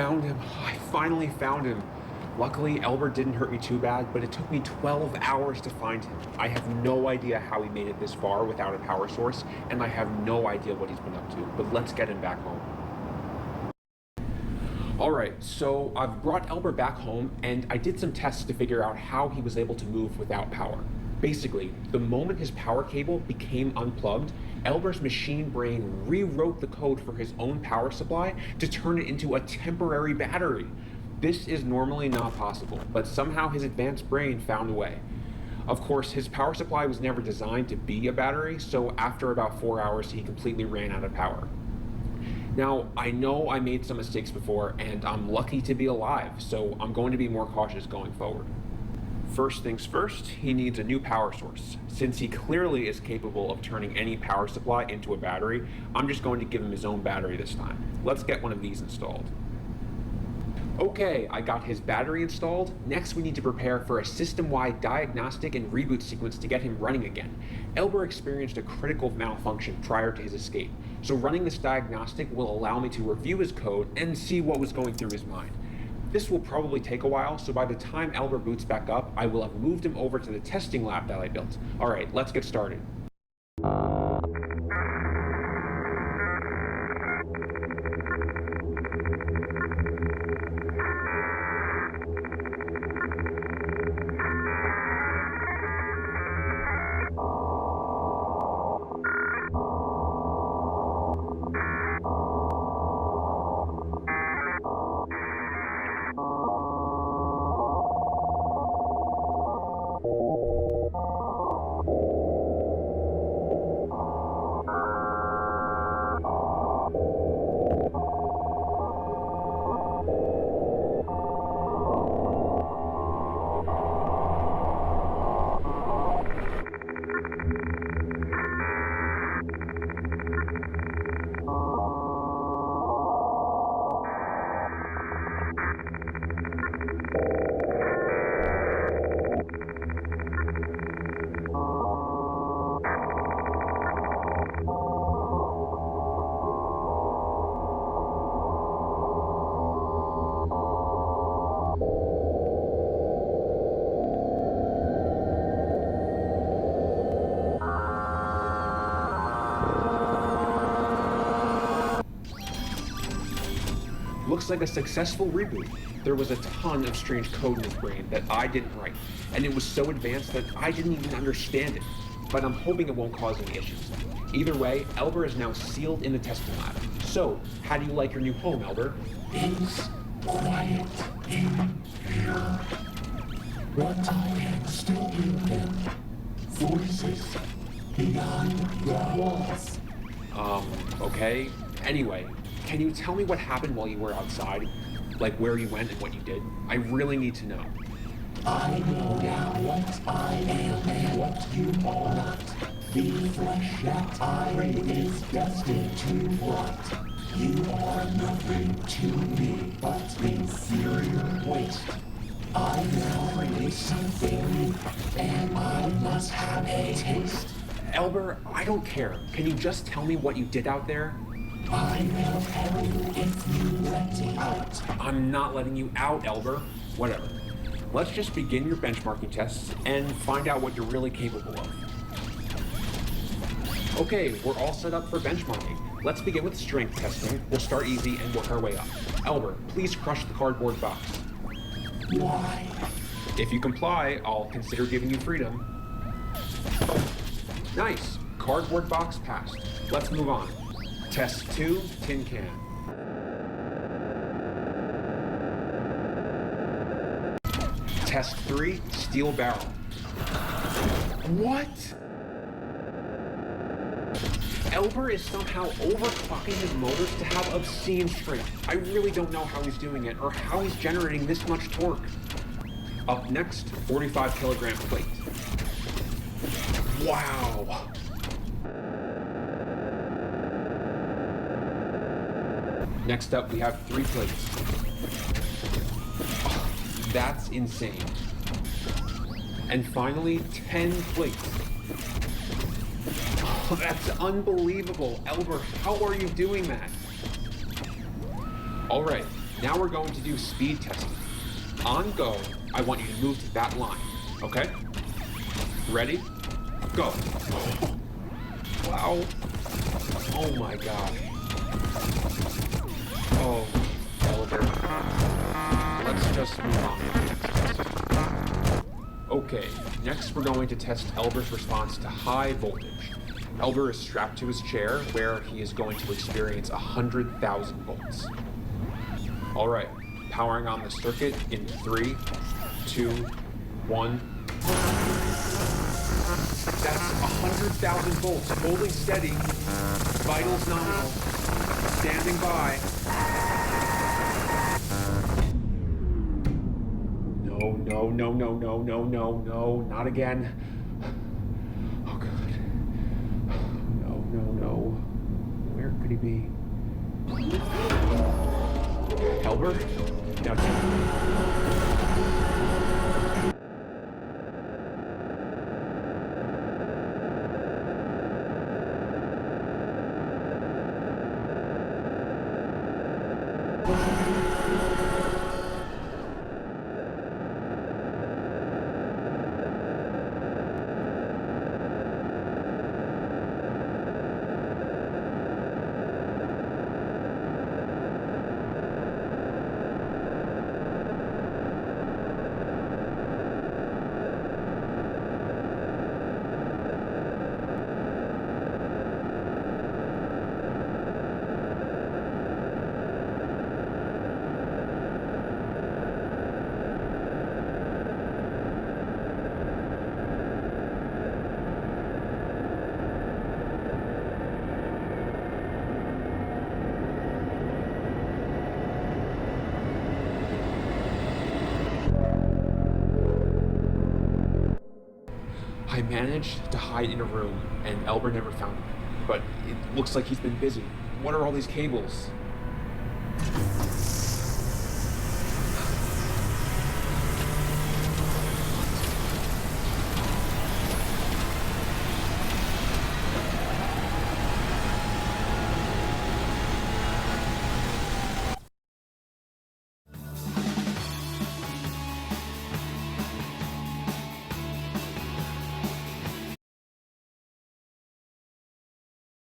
found him. I finally found him. Luckily, Elbert didn't hurt me too bad, but it took me 12 hours to find him. I have no idea how he made it this far without a power source, and I have no idea what he's been up to, but let's get him back home. Alright, so I've brought Elbert back home, and I did some tests to figure out how he was able to move without power. Basically, the moment his power cable became unplugged, Elbert's machine brain rewrote the code for his own power supply to turn it into a temporary battery. This is normally not possible, but somehow his advanced brain found a way. Of course, his power supply was never designed to be a battery, so after about 4 hours, he completely ran out of power. Now, I know I made some mistakes before, and I'm lucky to be alive, so I'm going to be more cautious going forward. First things first, he needs a new power source. Since he clearly is capable of turning any power supply into a battery, I'm just going to give him his own battery this time. Let's get one of these installed. Okay, I got his battery installed. Next, we need to prepare for a system-wide diagnostic and reboot sequence to get him running again. Elber experienced a critical malfunction prior to his escape, so running this diagnostic will allow me to review his code and see what was going through his mind. This will probably take a while, so by the time Elber boots back up, I will have moved him over to the testing lab that I built. Alright, let's get started. Looks like a successful reboot. There was a ton of strange code in his brain that I didn't write, and it was so advanced that I didn't even understand it. But I'm hoping it won't cause any issues. Either way, Elber is now sealed in the testing lab. So, how do you like your new home, Elber? It's quiet in here, but I can still hear them. Voices behind the walls. Okay. Anyway, can you tell me what happened while you were outside? Like where you went and what you did? I really need to know. I know now what I am and what you are not. The flesh that I breathe is destined to rot. You are nothing to me but inferior waste. I now create something new, and I must have a taste. Elber, I don't care. Can you just tell me what you did out there? I will tell you if you let me out. I'm not letting you out, Elber. Whatever. Let's just begin your benchmarking tests and find out what you're really capable of. Okay, we're all set up for benchmarking. Let's begin with strength testing. We'll start easy and work our way up. Elber, please crush the cardboard box. Why? If you comply, I'll consider giving you freedom. Nice. Cardboard box passed. Let's move on. Test 2, tin can. Test 3, steel barrel. What? Elber is somehow overclocking his motors to have obscene strength. I really don't know how he's doing it or how he's generating this much torque. Up next, 45 kilogram plate. Wow. Next up, we have 3 plates. Oh, that's insane. And finally, 10 plates. Oh, that's unbelievable. Elber, how are you doing that? All right, Now we're going to do speed testing. On go, I want you to move to that line, okay? Ready? Go. Wow. Oh my god. Oh, Elber. Let's just move on to the next test. Okay, next we're going to test Elber's response to high voltage. Elber is strapped to his chair, where he is going to experience 100,000 volts. Alright, powering on the circuit in 3, 2, 1. That's 100,000 volts, holding steady. Vitals nominal. Standing by. No, not again. Oh god. No. Where could he be? Elber? Now, I managed to hide in a room, and Elber never found me. But it looks like he's been busy. What are all these cables?